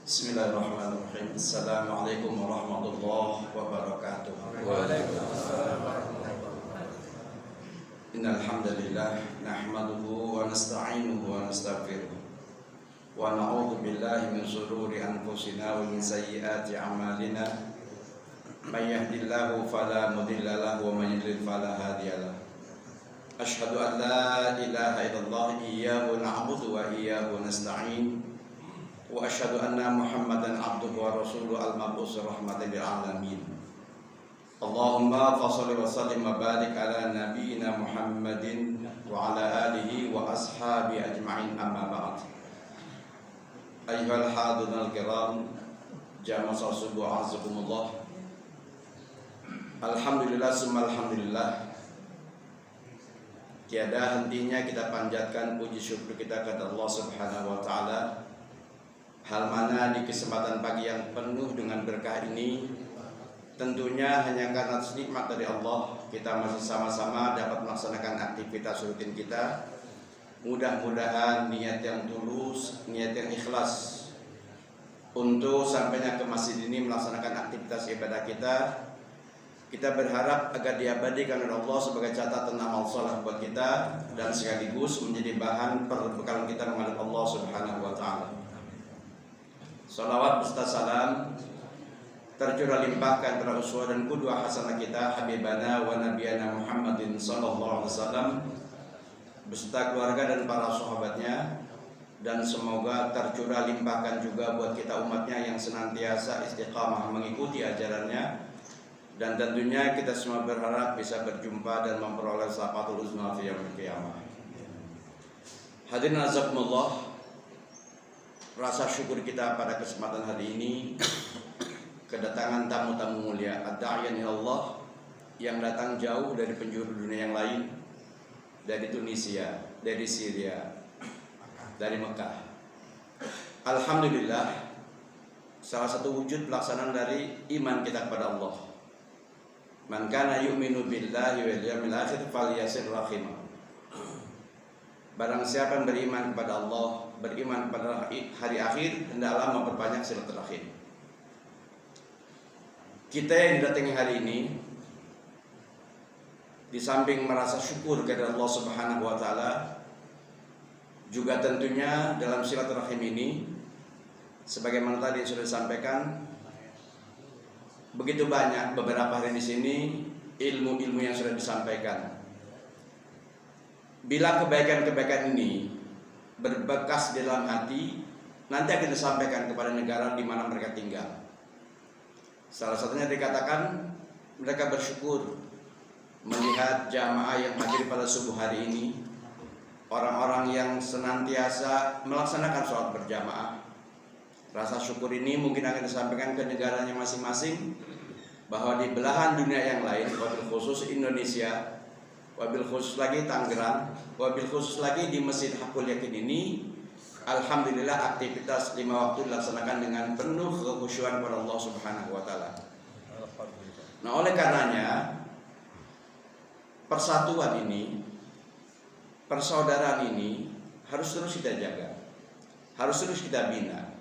Bismillahirrahmanirrahim. Assalamualaikum warahmatullahi wabarakatuh. Waalaikumsalam. Innal hamdalillah nahmaduhu wa nasta'inuhu wa nastaghfiruh wa na'udzu billahi min shururi anfusina wa min sayyiati a'malina. May yahdihillahu fala mudilla lahu wa may yudlil fala hadiya lahu. Asyhadu an la ilaha illallah iyyahu na'budu wa iyyahu nasta'in. Wa asyhadu anna Muhammadan abduhu wa rasuluhu al-mab'us rahmatan lil alamin. Allahumma shalli wa sallim wa barik ala nabiyyina Muhammadin wa ala alihi wa ashabi ajma'in, amma ba'd. Ayyuhal hadunal kiram, jamaah subuh azakumullah. Alhamdulillah summa alhamdulillah. Tiada hentinya kita panjatkan puji syukur kita kepada Allah Subhanahu wa taala. Hal mana di kesempatan pagi yang penuh dengan berkah ini tentunya hanya karena nikmat dari Allah kita masih sama-sama dapat melaksanakan aktivitas rutin kita. Mudah-mudahan niat yang tulus, niat yang ikhlas untuk sampainya ke masjid ini melaksanakan aktivitas ibadah kita berharap agar diabadikan oleh Allah sebagai catatan amal saleh buat kita dan sekaligus menjadi bahan perbekalan kita menghadap Allah Subhanahu wa taala. Salawat beserta salam tercurah limpahkan kepada uswah dan qudwah hasanah kita habibana wa nabiyana Muhammadin sallallahu alaihi wasallam beserta keluarga dan para sahabatnya, dan semoga tercurah limpahkan juga buat kita umatnya yang senantiasa istiqamah mengikuti ajarannya, dan tentunya kita semua berharap bisa berjumpa dan memperoleh syafaatul uzma fi yaumil qiyamah. Hadirin azakumullah, rasa syukur kita pada kesempatan hari ini kedatangan tamu-tamu mulia ad-da'iyan Allah yang datang jauh dari penjuru dunia yang lain, dari Tunisia, dari Syria, dari Mekah. Alhamdulillah, salah satu wujud pelaksanaan dari iman kita kepada Allah. Man kana yu'minu billahi wal yawmil akhir falyasir rahimah. Barang siapa yang beriman kepada Allah, beriman pada hari akhir, hendaklah memperbanyak silaturahim. Kita yang didatangi hari ini, di samping merasa syukur kepada Allah Subhanahu wa taala, juga tentunya dalam silaturahim ini, sebagaimana tadi sudah disampaikan, begitu banyak beberapa hari di sini ilmu-ilmu yang sudah disampaikan. Bila kebaikan-kebaikan ini berbekas di dalam hati, nanti akan disampaikan kepada negara di mana mereka tinggal. Salah satunya dikatakan mereka bersyukur melihat jamaah yang hadir pada subuh hari ini, orang-orang yang senantiasa melaksanakan sholat berjamaah. Rasa syukur ini mungkin akan disampaikan ke negaranya masing-masing, bahwa di belahan dunia yang lain, wabil khusus Indonesia, wabil khusus lagi Tangerang, wabil khusus lagi di Masjid Hakul Yakin ini, alhamdulillah aktivitas 5 waktu dilaksanakan dengan penuh kekhusyuan kepada Allah Subhanahu wa taala. Nah, oleh karenanya persatuan ini, persaudaraan ini harus terus kita jaga, harus terus kita bina.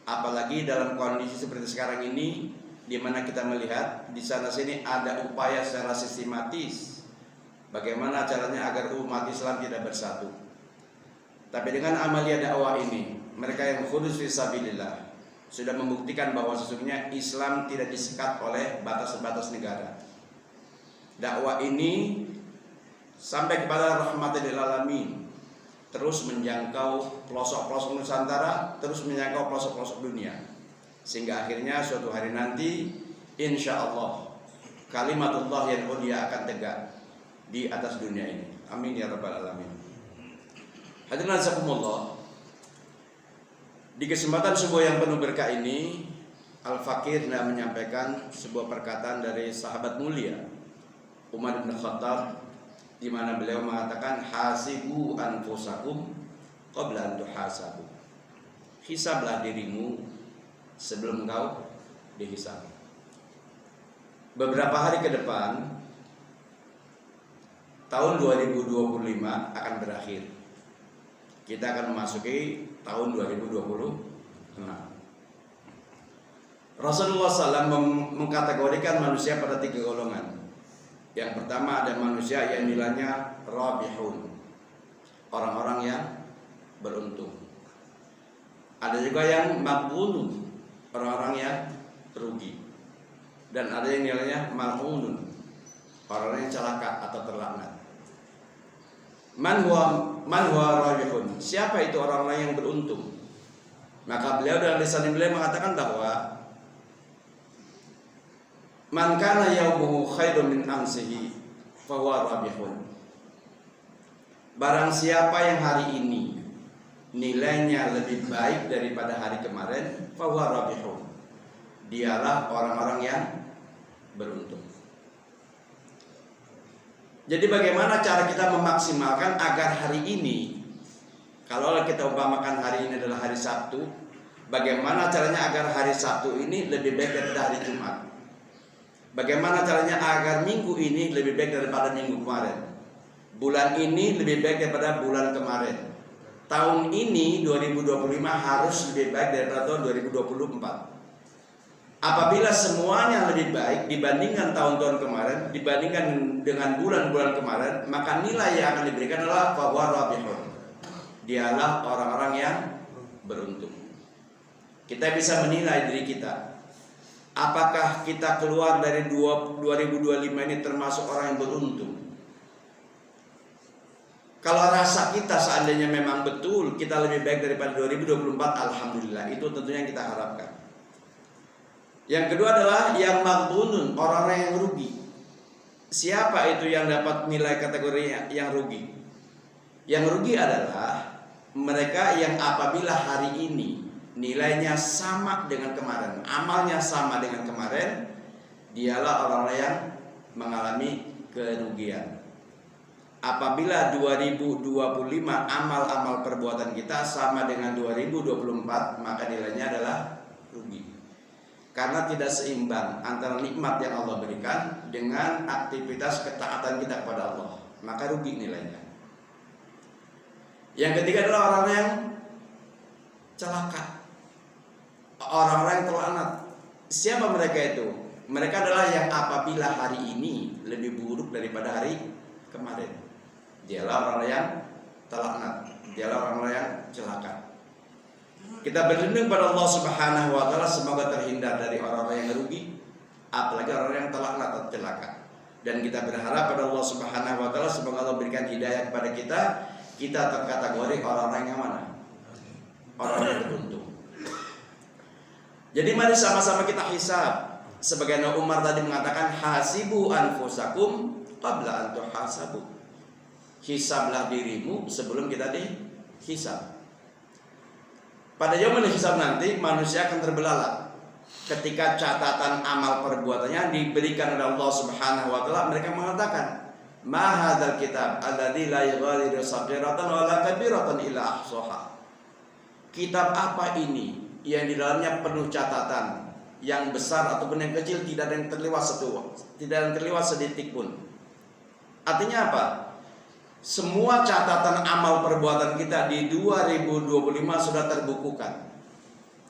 Apalagi dalam kondisi seperti sekarang ini, di mana kita melihat di sana sini ada upaya secara sistematis bagaimana caranya agar umat Islam tidak bersatu. Tapi dengan amalia dakwah ini, mereka yang khusus fisabilillah sudah membuktikan bahwa sesungguhnya Islam tidak disekat oleh batas-batas negara. Dakwah ini sampai kepada rahmatil alamin, terus menjangkau pelosok-pelosok Nusantara, terus menjangkau pelosok-pelosok dunia, sehingga akhirnya suatu hari nanti insya Allah kalimatullah yang ulia akan tegak di atas dunia ini. Amin ya rabbal alamin. Hadirin azakumullah, di kesempatan subuh yang penuh berkah ini, Al-Fakir hendak menyampaikan sebuah perkataan dari sahabat mulia Umar bin Khattab, di mana beliau mengatakan, hasibu anfusakum qabla an tuhasabu. Hisablah dirimu sebelum engkau dihisab. Beberapa hari ke depan, tahun 2025 akan berakhir. Kita akan memasuki tahun 2026. Rasulullah SAW mengkategorikan manusia pada 3 golongan. Yang pertama ada manusia yang nilainya rabihun, orang-orang yang beruntung. Ada juga yang maqbunun, orang-orang yang rugi. Dan ada yang nilainya mal'unun, orang-orang yang celaka atau terlaknat. Man huwa rabihun, siapa itu orang-orang yang beruntung? Maka beliau dalam lisan beliau mengatakan bahwa man kana yaumuhu khairun min amsihi fahuwa rabihun. Barang siapa yang hari ini nilainya lebih baik daripada hari kemarin, fahuwa rabihun, dialah orang-orang yang beruntung. Jadi bagaimana cara kita memaksimalkan agar hari ini, kalau kita umpamakan hari ini adalah hari Sabtu, bagaimana caranya agar hari Sabtu ini lebih baik daripada hari Jumat? Bagaimana caranya agar minggu ini lebih baik daripada minggu kemarin? Bulan ini lebih baik daripada bulan kemarin. Tahun ini 2025 harus lebih baik daripada tahun 2024. Apabila semuanya lebih baik dibandingkan tahun-tahun kemarin, dibandingkan dengan bulan-bulan kemarin, maka nilai yang akan diberikan adalah fahuwa rabihun, dialah orang-orang yang beruntung. Kita bisa menilai diri kita, apakah kita keluar dari 2025 ini termasuk orang yang beruntung? Kalau rasa kita seandainya memang betul kita lebih baik daripada 2024, alhamdulillah, itu tentunya yang kita harapkan. Yang kedua adalah yang maqbunun, orang-orang yang rugi. Siapa itu yang dapat nilai kategori yang rugi? Yang rugi adalah mereka yang apabila hari ini nilainya sama dengan kemarin, amalnya sama dengan kemarin, dialah orang-orang yang mengalami kerugian. Apabila 2025 amal-amal perbuatan kita sama dengan 2024, maka nilainya adalah rugi. Karena tidak seimbang antara nikmat yang Allah berikan dengan aktivitas ketaatan kita kepada Allah, maka rugi nilainya. Yang ketiga adalah orang yang celaka, orang-orang yang terlaknat. Siapa mereka itu? Mereka adalah yang apabila hari ini lebih buruk daripada hari kemarin, dialah orang yang terlaknat, dialah orang yang celaka. Kita berlindung pada Allah Subhanahu wa taala semoga terhindar dari orang-orang yang rugi, apalagi orang yang terlaknat atau celaka. Dan kita berharap pada Allah Subhanahu wa taala semoga Allah berikan hidayah kepada kita terkategori orang-orang yang mana? Orang yang beruntung. Jadi mari sama-sama kita hisab. Sebagaimana Umar tadi mengatakan, hasibu anfusakum qabla an tuhasabu. Hisablah dirimu sebelum kita dihisab. Pada yaumul hisab nanti manusia akan terbelalak ketika catatan amal perbuatannya diberikan oleh Allah Subhanahu wa taala. Mereka mengatakan, "Ma hadzal kitab alladzi la yughadiru saghiratan wa la kabiratan illa ahsaha." Kitab apa ini yang di dalamnya penuh catatan, yang besar ataupun yang kecil tidak ada yang terlewat sedetik pun. Artinya apa? Semua catatan amal perbuatan kita di 2025 sudah terbukukan.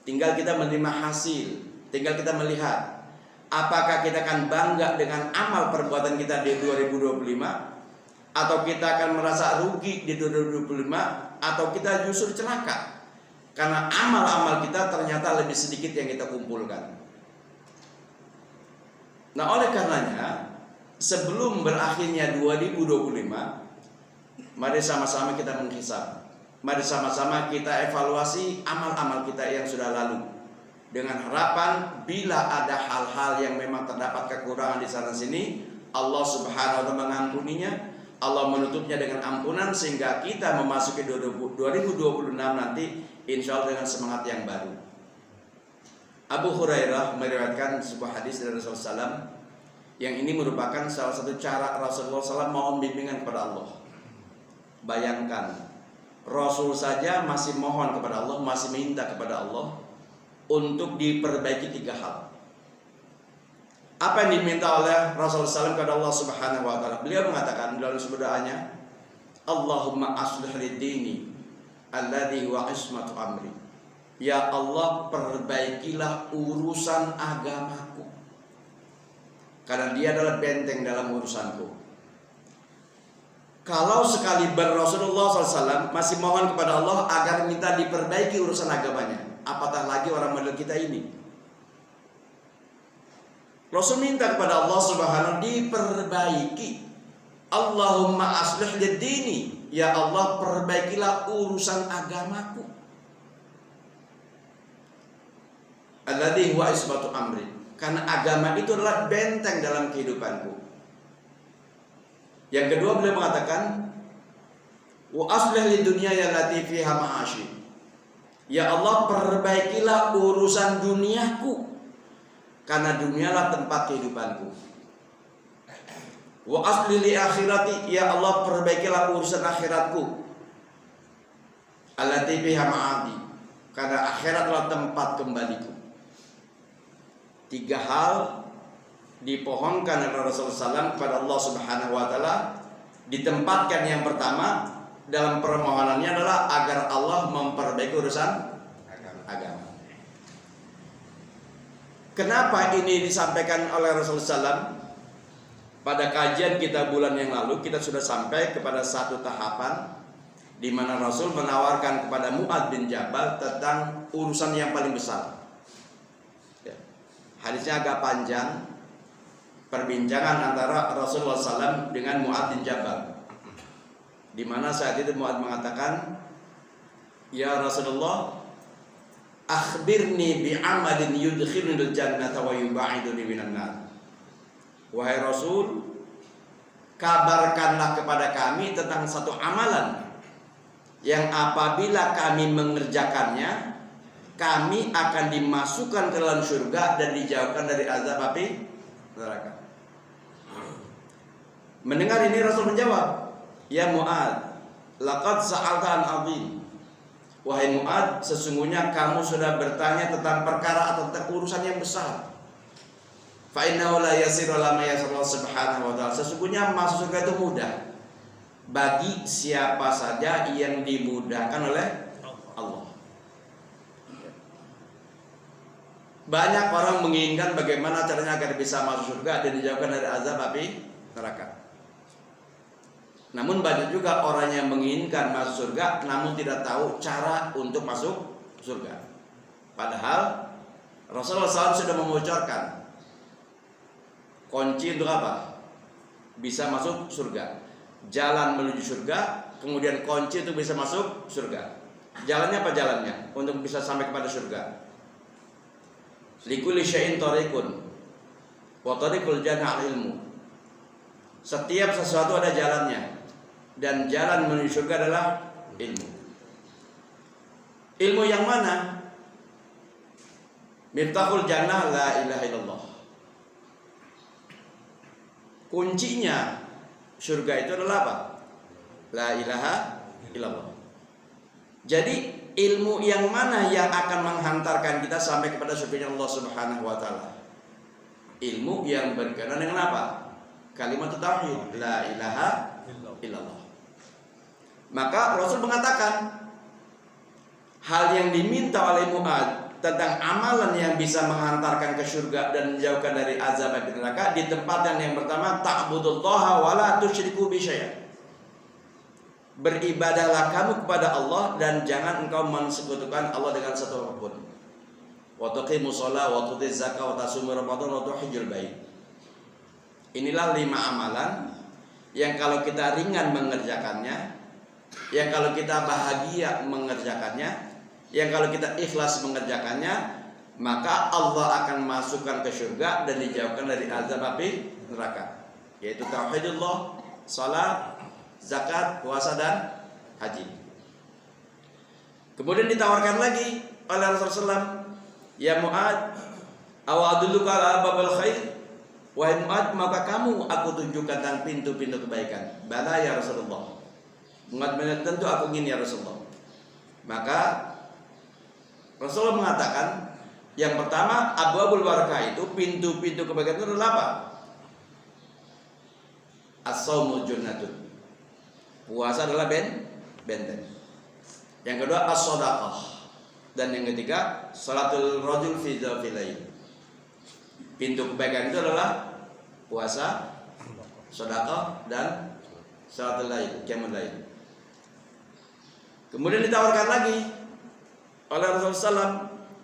Tinggal kita menerima hasil, tinggal kita melihat apakah kita akan bangga dengan amal perbuatan kita di 2025, atau kita akan merasa rugi di 2025, atau kita justru celaka karena amal-amal kita ternyata lebih sedikit yang kita kumpulkan. Nah, oleh karenanya sebelum berakhirnya 2025, mari sama-sama kita menghisab. Mari sama-sama kita evaluasi amal-amal kita yang sudah lalu, dengan harapan bila ada hal-hal yang memang terdapat kekurangan di sana sini, Allah Subhanahu wa taala mengampuninya, Allah menutupnya dengan ampunan, sehingga kita memasuki 2026 nanti insya Allah dengan semangat yang baru. Abu Hurairah meriwayatkan sebuah hadis dari Rasulullah SAW, yang ini merupakan salah satu cara Rasulullah SAW mohon bimbingan kepada Allah. Bayangkan, Rasul saja masih mohon kepada Allah, masih minta kepada Allah untuk diperbaiki 3 hal. Apa yang diminta oleh Rasulullah SAW kepada Allah Subhanahu wa taala? Beliau mengatakan dalam sebuah doanya, Allahumma aslih li dini alladhi huwa ismatu amri ya Allah perbaikilah urusan agamaku, karena dia adalah benteng dalam urusanku. Kalau sekali Rasulullah SAW masih mohon kepada Allah agar minta diperbaiki urusan agamanya, apatah lagi orang model kita ini. Rasul minta kepada Allah Subhanahu diperbaiki. Allahumma aslih lid-dini, ya Allah perbaikilah urusan agamaku. Alladzi huwa isbatu amri, karena agama itu adalah benteng dalam kehidupanku. Yang kedua beliau mengatakan wa aslih lidunya allati fiha ma'ashi, ya Allah perbaikilah urusan duniaku, karena dunialah tempat kehidupanku. Wa aslih li akhirati, ya Allah perbaikilah urusan akhiratku, allati fiha ma'adi, karena akhirat adalah tempat kembaliku. 3 hal dipohonkan oleh Rasulullah SAW kepada Allah Subhanahu wa Ta'ala. Ditempatkan yang pertama dalam permohonannya adalah agar Allah memperbaiki urusan agama. Kenapa ini disampaikan oleh Rasulullah SAW? Pada kajian kita bulan yang lalu kita sudah sampai kepada satu tahapan di mana Rasul menawarkan kepada Mu'adz bin Jabal tentang urusan yang paling besar. Hadisnya agak panjang, perbincangan antara Rasulullah SAW dengan Mu'adz bin Jabal, di mana saat itu Mu'adz mengatakan, ya Rasulullah, akhbirni bi'amalin yudkhilunil jannata wa yuba'iduni minan nar. Wahai Rasul, kabarkanlah kepada kami tentang satu amalan yang apabila kami mengerjakannya, kami akan dimasukkan ke dalam surga dan dijauhkan dari azab api neraka. Mendengar ini Rasul menjawab, ya Mu'adz, laqad sa'alta an 'azim. Wahai Mu'adz, sesungguhnya kamu sudah bertanya tentang perkara atau tentang urusan yang besar. Fa innahu la yasiru lama yasirullah subhanahu wa ta'ala. Sesungguhnya masuk surga itu mudah bagi siapa saja yang dimudahkan oleh Allah. Banyak orang menginginkan bagaimana caranya agar bisa masuk surga dan dijauhkan dari azab api neraka. Namun banyak juga orang yang menginginkan masuk surga namun tidak tahu cara untuk masuk surga. Padahal Rasulullah SAW sudah membocorkan kunci untuk apa? Bisa masuk surga. Jalan menuju surga, kemudian kunci untuk bisa masuk surga. Jalannya apa jalannya? Untuk bisa sampai kepada surga. Likulli syai'in tariqun wa tariqul jannah ilmu. Setiap sesuatu ada jalannya, dan jalan menuju surga adalah ilmu. Ilmu yang mana? Miftahul jannah la ilaha illallah. Kuncinya surga itu adalah apa? La ilaha illallah. Jadi ilmu yang mana yang akan menghantarkan kita sampai kepada surga Allah Subhanahu wa Ta'ala? Ilmu yang berkaitan dengan apa? Kalimat tauhid, la ilaha illallah. Maka Rasul mengatakan hal yang diminta oleh Mu'adz tentang amalan yang bisa menghantarkan ke surga dan menjauhkan dari azab api neraka ditempatkan yang pertama, ta'budullaha wa la tusyriku bi syai'an. Beribadahlah kamu kepada Allah dan jangan engkau mensekutukan Allah dengan satu apapun. Wa tuqimus shalah wa tutuz zakah wa tasumur ramadan wa tuhijjul bait. Inilah 5 amalan yang kalau kita ringan mengerjakannya, yang kalau kita bahagia mengerjakannya, yang kalau kita ikhlas mengerjakannya, maka Allah akan masukkan ke surga dan dijauhkan dari azab api neraka. Yaitu tauhidullah, salat, zakat, puasa dan haji. Kemudian ditawarkan lagi oleh Rasulullah, ya Mu'adz, awadulluka ala babil khair. Wahai Mu'adz, maka kamu aku tunjukkan tentang pintu-pintu kebaikan. Bala ya Rasulullah. Mu'adz, tentu aku ingin ya Rasulullah. Maka Rasulullah mengatakan, yang pertama abwabul barakah itu pintu-pintu kebaikan itu adalah apa? As-shaumu junnatun. Puasa adalah benteng. Yang kedua as-shadaqah. Dan yang ketiga, salatul rajul fi dzafil lail. Pintu kebaikan itu adalah puasa, sedekah, dan salatul lail, qiyamul lail. Kemudian ditawarkan lagi oleh Rasulullah SAW,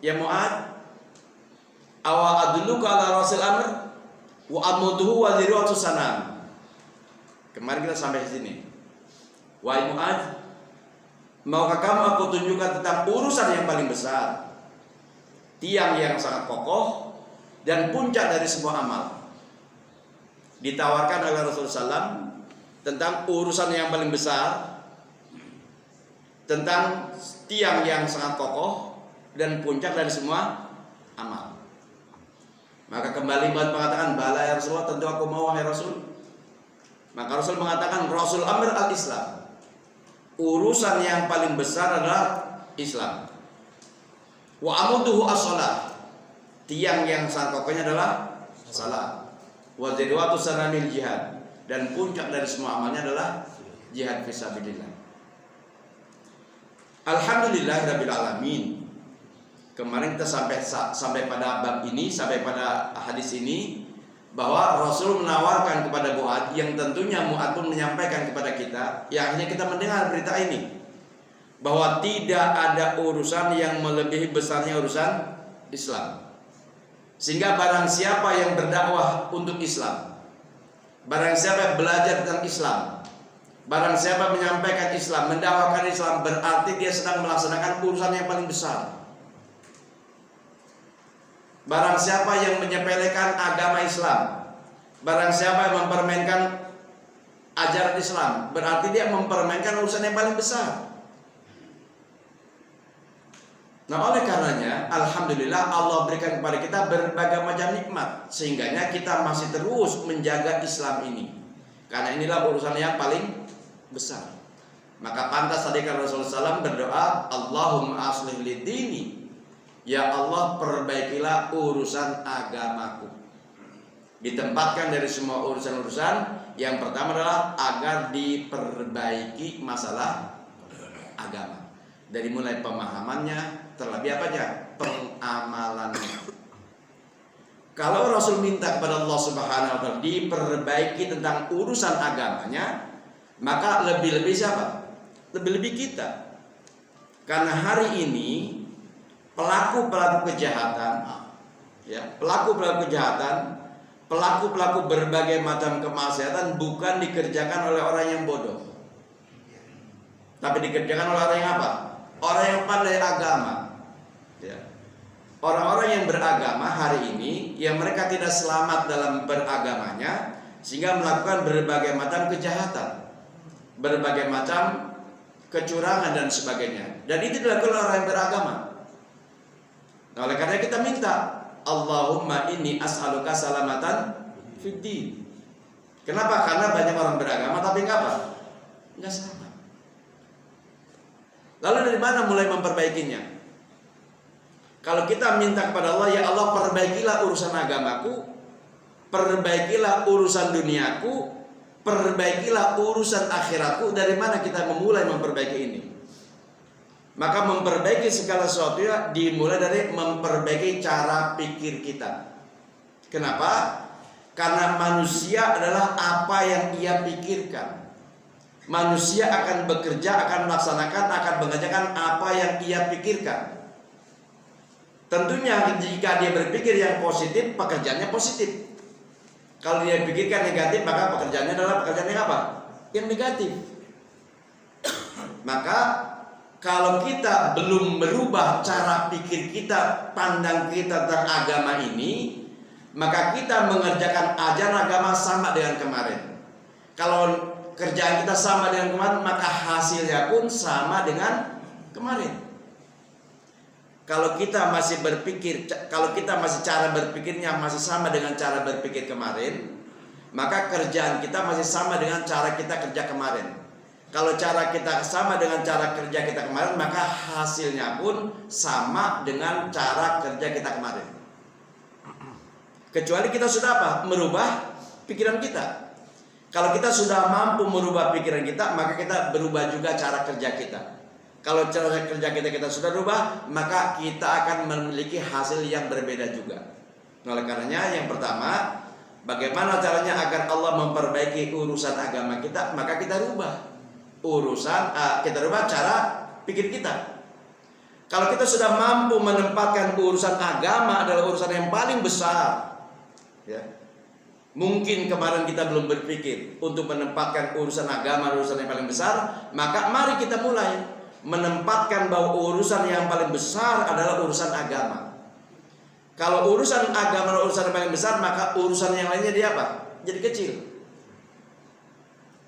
ya Mu'ad, awa adulluka ala rasil amr wa amuduhu wa zirwatu sanam. Kemarin kita sampai di sini. Wahai Mu'ad, maukah kamu aku tunjukkan tentang urusan yang paling besar, tiang yang sangat kokoh dan puncak dari semua amal. Ditawarkan oleh Rasulullah SAW tentang urusan yang paling besar, tentang tiang yang sangat kokoh dan puncak dari semua amal. Maka kembali buat mengatakan, bala ya Rasulullah, tentu aku mau wahai Rasul. Maka Rasul mengatakan, Rasul amr al-Islam, urusan yang paling besar adalah Islam. Wa amuduhu as-salat, tiang yang sangat kokohnya adalah salat. Wa zirwatu sanamil jihad, dan puncak dari semua amalnya adalah jihad fisabilillah. Alhamdulillahirabbil alamin. Kemarin kita sampai pada bab ini, sampai pada hadis ini, bahwa Rasul menawarkan kepada Mu'ad, yang tentunya Mu'ad pun menyampaikan kepada kita, yang akhirnya kita mendengar berita ini, bahwa tidak ada urusan yang melebihi besarnya urusan Islam. Sehingga barang siapa yang berdakwah untuk Islam, barang siapa yang belajar tentang Islam, barang siapa menyampaikan Islam, mendakwakan Islam, berarti dia sedang melaksanakan urusan yang paling besar. Barang siapa yang menyepelekan agama Islam, barang siapa yang mempermainkan ajaran Islam, berarti dia mempermainkan urusan yang paling besar. Nah, oleh karenanya, alhamdulillah Allah berikan kepada kita berbagai macam nikmat, sehingganya kita masih terus menjaga Islam ini, karena inilah urusan yang paling besar. Maka pantas tadi kan Rasulullah SAW berdoa, Allahumma aslih li dini, ya Allah perbaikilah urusan agamaku. Ditempatkan dari semua urusan-urusan, yang pertama adalah agar diperbaiki masalah agama, dari mulai pemahamannya, terlebih apanya, pengamalannya. Kalau Rasul minta kepada Allah Subhanahu wa Ta'ala diperbaiki tentang urusan agamanya, maka lebih-lebih siapa? Lebih-lebih kita. Karena hari ini pelaku-pelaku kejahatan, ya, pelaku-pelaku kejahatan, pelaku-pelaku berbagai macam kemaksiatan bukan dikerjakan oleh orang yang bodoh, tapi dikerjakan oleh orang yang apa? Orang yang pandai agama. Ya. Orang-orang yang beragama hari ini, yang mereka tidak selamat dalam beragamanya, sehingga melakukan berbagai macam kejahatan, berbagai macam kecurangan dan sebagainya. Dan itu dilakukan oleh orang yang beragama. Nah, oleh karena kita minta, Allahumma inni as'aluka salamatan fid din. Kenapa? Karena banyak orang beragama tapi enggak apa? Enggak selamat. Lalu dari mana mulai memperbaikinya? Kalau kita minta kepada Allah, ya Allah perbaikilah urusan agamaku, perbaikilah urusan duniaku, perbaikilah urusan akhiratku. Dari mana kita memulai memperbaiki ini? Maka memperbaiki segala sesuatu ya dimulai dari memperbaiki cara pikir kita. Kenapa? Karena manusia adalah apa yang ia pikirkan. Manusia akan bekerja, akan melaksanakan, akan mengerjakan apa yang ia pikirkan. Tentunya jika dia berpikir yang positif, pekerjaannya positif. Kalau dia pikirkan negatif, maka pekerjaannya adalah pekerjaan yang apa? Yang negatif. Maka kalau kita belum merubah cara pikir kita, pandang kita tentang agama ini, maka kita mengerjakan ajaran agama sama dengan kemarin. Kalau kerjaan kita sama dengan kemarin, maka hasilnya pun sama dengan kemarin. Kalau kita masih berpikir, kalau kita masih cara berpikirnya masih sama dengan cara berpikir kemarin, maka kerjaan kita masih sama dengan cara kita kerja kemarin. Kalau cara kita sama dengan cara kerja kita kemarin, maka hasilnya pun sama dengan cara kerja kita kemarin. Kecuali kita sudah apa? Merubah pikiran kita. Kalau kita sudah mampu merubah pikiran kita, maka kita berubah juga cara kerja kita. Kalau cara kerja kita sudah rubah, maka kita akan memiliki hasil yang berbeda juga. Oleh karenanya yang pertama, bagaimana caranya agar Allah memperbaiki urusan agama kita? Maka kita rubah kita rubah cara pikir kita. Kalau kita sudah mampu menempatkan urusan agama adalah urusan yang paling besar, ya. Mungkin kemarin kita belum berpikir untuk menempatkan urusan agama urusan yang paling besar, maka mari kita mulai menempatkan bahwa urusan yang paling besar adalah urusan agama. Kalau urusan agama adalah urusan yang paling besar, maka urusan yang lainnya dia apa? Jadi kecil.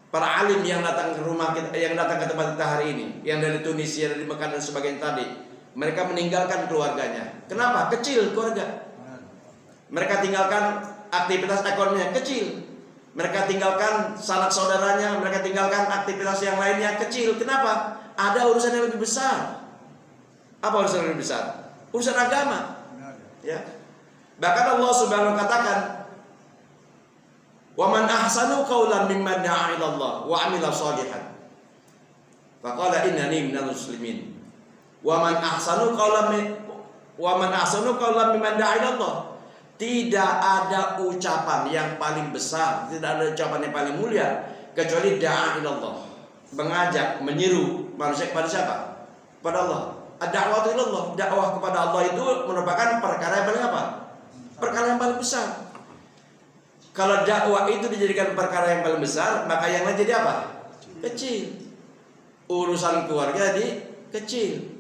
Para alim yang datang ke rumah kita, yang datang ke tempat kita hari ini, yang dari Tunisia, dari Mekah dan sebagainya tadi, mereka meninggalkan keluarganya. Kenapa? Kecil keluarga. Mereka tinggalkan aktivitas ekonominya kecil. Mereka tinggalkan sanak saudaranya, mereka tinggalkan aktivitas yang lainnya kecil. Kenapa? Ada urusan yang lebih besar. Apa urusan yang lebih besar? Urusan agama. Ya. Bahkan Allah Subhanahu wa ta'ala katakan, "Wa man ahsanu qawlan mimman da'a ila Allah wa 'amila shalihan." Faqala innani minal muslimin. Wa man ahsanu qawlan mimman da'a ila Allah. Tidak ada ucapan yang paling besar, tidak ada ucapan yang paling mulia kecuali da'a ilallah, mengajak, menyeru manusia kepada siapa? Kepada Allah. Ad-da'watu ilallah, dakwah kepada Allah itu merupakan perkara yang paling apa? Perkara yang paling besar. Kalau dakwah itu dijadikan perkara yang paling besar, maka yang lain jadi apa? Kecil. Urusan keluarga jadi kecil.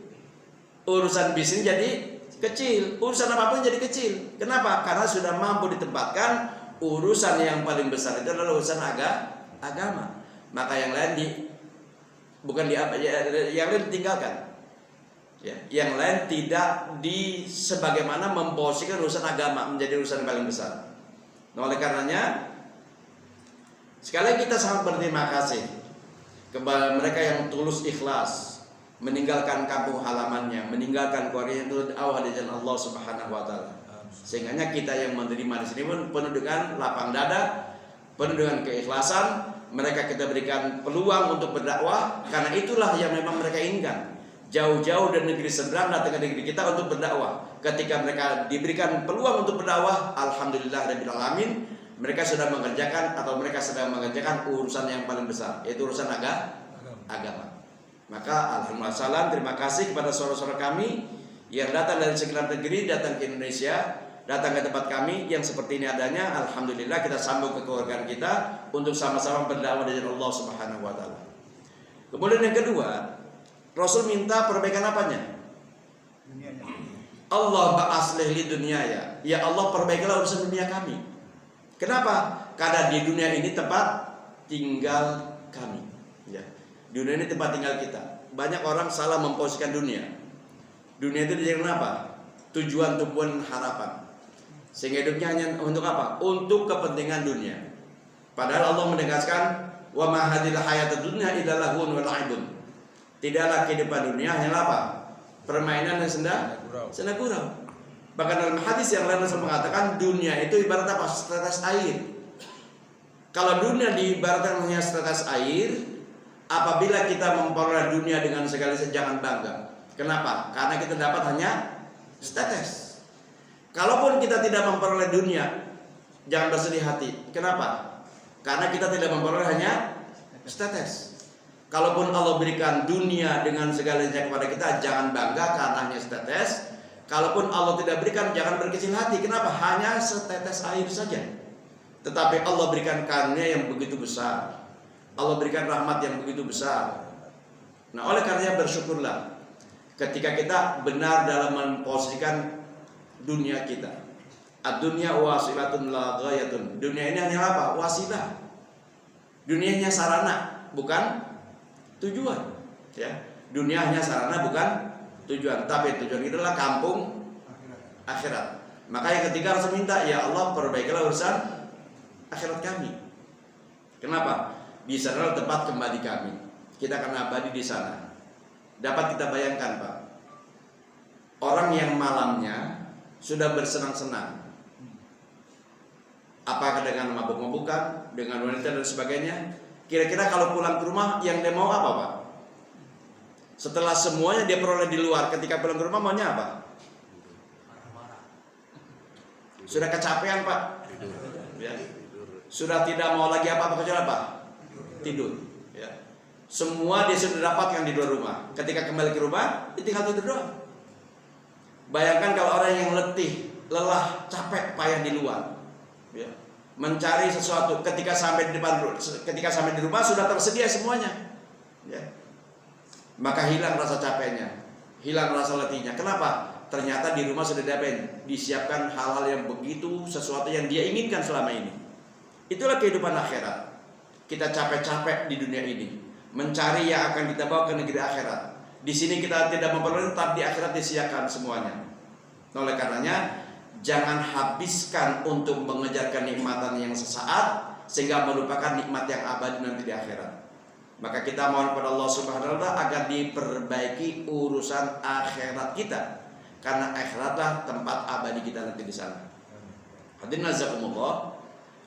Urusan bisnis jadi kecil, urusan apapun jadi kecil. Kenapa? Karena sudah mampu ditempatkan urusan yang paling besar itu adalah urusan agama. Maka yang lain yang lain ditinggalkan. Ya, yang lain tidak sebagaimana memposisikan urusan agama menjadi urusan yang paling besar. Nah, oleh karenanya sekali lagi kita sangat berterima kasih kepada mereka yang tulus ikhlas meninggalkan kampung halamannya, meninggalkan keluarganya untuk dakwah di jalan Allah Subhanahu wa taala. Sehingga kita yang menerima di sini pun penuh dengan lapang dada, penuh dengan keikhlasan. Mereka kita berikan peluang untuk berdakwah karena itulah yang memang mereka inginkan. Jauh-jauh dari negeri seberang datang ke negeri kita untuk berdakwah. Ketika mereka diberikan peluang untuk berdakwah, alhamdulillahirabbil alamin, mereka sudah mengerjakan sedang mengerjakan urusan yang paling besar, yaitu urusan agama. Maka alhamdulillah salam, terima kasih kepada saudara-saudara kami yang datang dari sekitar negeri, datang ke Indonesia, datang ke tempat kami yang seperti ini adanya. Alhamdulillah kita sambung ke keluarga kita untuk sama-sama berdakwah di jalan Allah Subhanahu wa taala. Kemudian yang kedua, Rasul minta perbaikan apanya? Allah ba'aslih li dunyaya. Ya Allah, perbaikilah urusan dunia kami. Kenapa? Karena di dunia ini tempat tinggal kami. Ya. Dunia ini tempat tinggal kita. Banyak orang salah memposisikan dunia. Dunia itu dijadikan apa? Tujuan tumpuan harapan. Sehingga hidupnya hanya untuk apa? Untuk kepentingan dunia. Padahal Allah menegaskan, wa ma hadhil hayatud dunya illa lahun wa la'ibun. Tidaklah kehidupan dunia hanyalah apa? Permainan dan senda gurau. Bahkan dalam hadis yang lain Rasul mengatakan dunia itu ibarat apa? Setetes air. Kalau dunia diibaratkan hanya setetes air, apabila kita memperoleh dunia dengan segala jangan bangga. Kenapa? Karena kita dapat hanya setetes. Kalaupun kita tidak memperoleh dunia, jangan bersedih hati. Kenapa? Karena kita tidak memperoleh hanya setetes. Kalaupun Allah berikan dunia dengan segalanya kepada kita, jangan bangga karena hanya setetes. Kalaupun Allah tidak berikan, jangan berkecil hati. Kenapa? Hanya setetes air saja. Tetapi Allah berikan karunia yang begitu besar. Allah berikan rahmat yang begitu besar. Nah, oleh karenanya bersyukurlah ketika kita benar dalam memposisikan dunia kita. Ad-dunya wasilatun la ghayatun. Dunia ini hanya apa? Wasilah. Dunia hanya sarana, bukan tujuan. Ya. Dunia hanya sarana, bukan tujuan. Tapi tujuan itu adalah kampung akhirat. Maka yang ketiga harus minta, ya Allah, perbaikilah urusan akhirat kami. Kenapa? Di sana tempat kembali kami. Kita akan abadi di sana. Dapat kita bayangkan, Pak. Orang yang malamnya sudah bersenang-senang. Apakah dengan mabuk-mabukan, dengan wanita dan sebagainya? Kira-kira kalau pulang ke rumah yang dia mau apa, Pak? Setelah semuanya dia peroleh di luar, ketika pulang ke rumah maunya apa? Sudah kecapean Pak, ya. Sudah tidak mau lagi apa-apa kecuali apa? Tidur. Ya. Semua dia sudah dapatkan di luar rumah. Ketika kembali ke rumah, dia tinggal tidur doang. Bayangkan kalau orang yang letih, lelah, capek, payah di luar, ya. Mencari sesuatu, ketika sampai di rumah sudah tersedia semuanya, ya. Maka hilang rasa capeknya, hilang rasa letihnya. Kenapa? Ternyata di rumah sudah disiapkan hal-hal yang begitu, sesuatu yang dia inginkan selama ini. Itulah kehidupan akhirat. Kita capek-capek di dunia ini, mencari yang akan kita bawa ke negeri akhirat. Di sini kita tidak memperoleh, tapi di akhirat disediakan semuanya. Oleh karenanya, jangan habiskan untuk mengejar kenikmatan yang sesaat sehingga melupakan nikmat yang abadi nanti di akhirat. Maka kita mohon kepada Allah Subhanahu wa taala agar diperbaiki urusan akhirat kita, karena akhiratlah tempat abadi kita nanti di sana. Hadirin nazakumullah.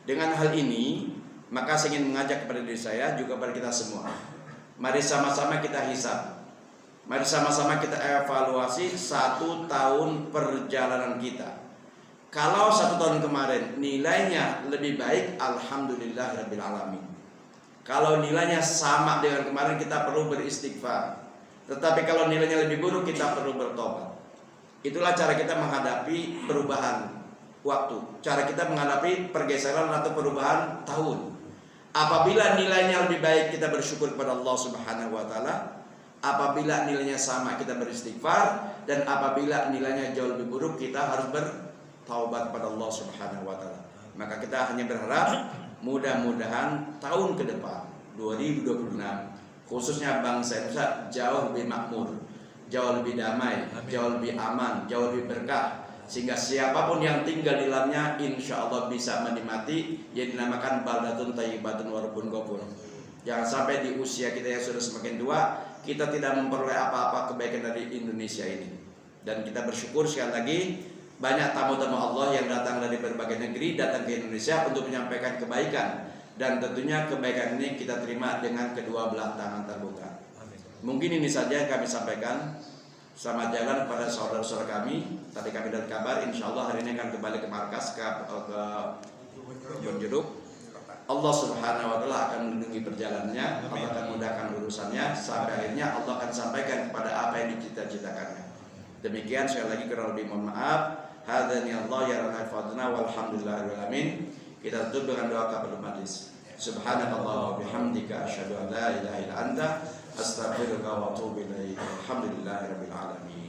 Dengan hal ini, maka saya ingin mengajak kepada diri saya juga kepada kita semua. Mari sama-sama kita hisab. Mari sama-sama kita evaluasi 1 tahun perjalanan kita. Kalau 1 tahun kemarin nilainya lebih baik, alhamdulillahirabbil alamin. Kalau nilainya sama dengan kemarin, kita perlu beristighfar. Tetapi kalau nilainya lebih buruk, kita perlu bertobat. Itulah cara kita menghadapi perubahan waktu, cara kita menghadapi pergeseran atau perubahan tahun. Apabila nilainya lebih baik, kita bersyukur kepada Allah Subhanahu wa taala. Apabila nilainya sama, kita beristighfar. Dan apabila nilainya jauh lebih buruk, kita harus bertaubat kepada Allah Subhanahu wa taala. Maka kita hanya berharap mudah-mudahan tahun ke depan 2026 khususnya bangsa Indonesia jauh lebih makmur, jauh lebih damai, jauh lebih aman, jauh lebih berkah, sehingga siapapun yang tinggal di dalamnya insya Allah bisa menikmati yang dinamakan baldatun thayyibatun wa rabbun ghafur. Jangan sampai di usia kita yang sudah semakin tua kita tidak memperoleh apa-apa kebaikan dari Indonesia ini. Dan kita bersyukur sekali lagi banyak tamu-tamu Allah yang datang dari berbagai negeri datang ke Indonesia untuk menyampaikan kebaikan, dan tentunya kebaikan ini kita terima dengan kedua belah tangan terbuka. Mungkin ini saja yang kami sampaikan. Selamat jalan kepada saudara-saudara kami. Tadi kami dapat kabar, insya Allah hari ini akan kembali ke markas ke Bonjeruk. Allah Subhanahu wa taala akan melindungi perjalanannya, Allah akan mudahkan urusannya sampai akhirnya Allah akan sampaikan kepada apa yang dicita-citakannya. Demikian, sekali lagi kurang lebih mohon maaf. Hadzani Allah ya rahmatuna walhamdulillahirabbil alamin. Kita tutup dengan doa kafatul majlis. Subhanallahi wa bihamdika asyhadu an la ilaha illa anta astaghfiruka wa atubu ilaik. Alhamdulillahirabbil alamin.